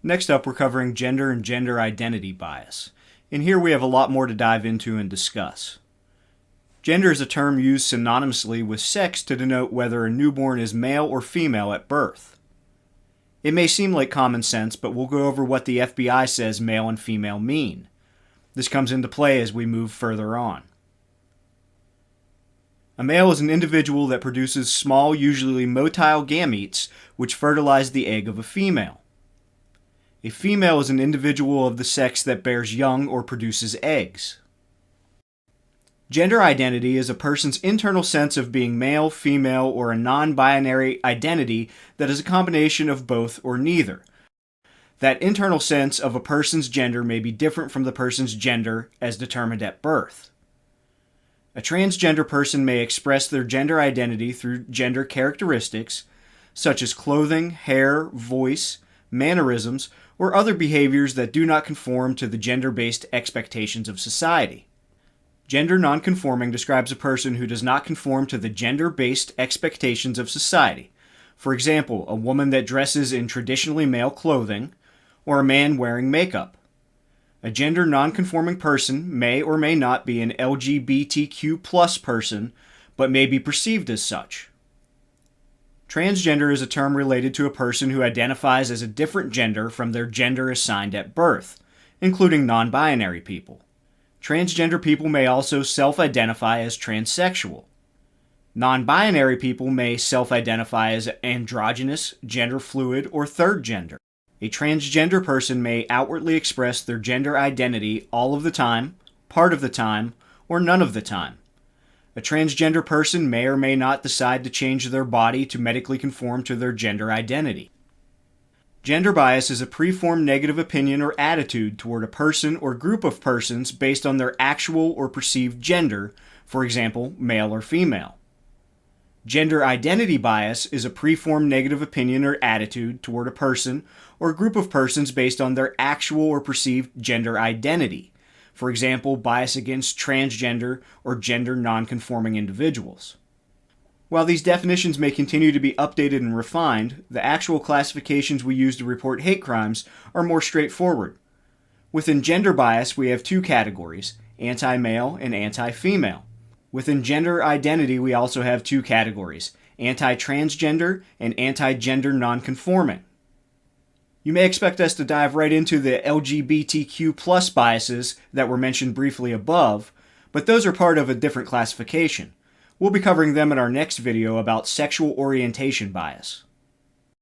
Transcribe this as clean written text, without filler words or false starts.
Next up, we're covering gender and gender identity bias. And here we have a lot more to dive into and discuss. Gender is a term used synonymously with sex to denote whether a newborn is male or female at birth. It may seem like common sense, but we'll go over what the FBI says male and female mean. This comes into play as we move further on. A male is an individual that produces small, usually motile gametes, which fertilize the egg of a female. A female is an individual of the sex that bears young or produces eggs. Gender identity is a person's internal sense of being male, female, or a non-binary identity that is a combination of both or neither. That internal sense of a person's gender may be different from the person's gender as determined at birth. A transgender person may express their gender identity through gender characteristics, such as clothing, hair, voice, mannerisms, or other behaviors that do not conform to the gender-based expectations of society. Gender nonconforming describes a person who does not conform to the gender-based expectations of society. For example, a woman that dresses in traditionally male clothing, or a man wearing makeup. A gender nonconforming person may or may not be an LGBTQ+ person, but may be perceived as such. Transgender is a term related to a person who identifies as a different gender from their gender assigned at birth, including non-binary people. Transgender people may also self-identify as transsexual. Non-binary people may self-identify as androgynous, gender fluid, or third gender. A transgender person may outwardly express their gender identity all of the time, part of the time, or none of the time. A transgender person may or may not decide to change their body to medically conform to their gender identity. Gender bias is a preformed negative opinion or attitude toward a person or group of persons based on their actual or perceived gender, for example, male or female. Gender identity bias is a preformed negative opinion or attitude toward a person or group of persons based on their actual or perceived gender identity. For example, bias against transgender or gender nonconforming individuals. While these definitions may continue to be updated and refined, the actual classifications we use to report hate crimes are more straightforward. Within gender bias, we have two categories, anti-male and anti-female. Within gender identity, we also have two categories, anti-transgender and anti-gender nonconforming. You may expect us to dive right into the LGBTQ+ biases that were mentioned briefly above, but those are part of a different classification. We'll be covering them in our next video about sexual orientation bias.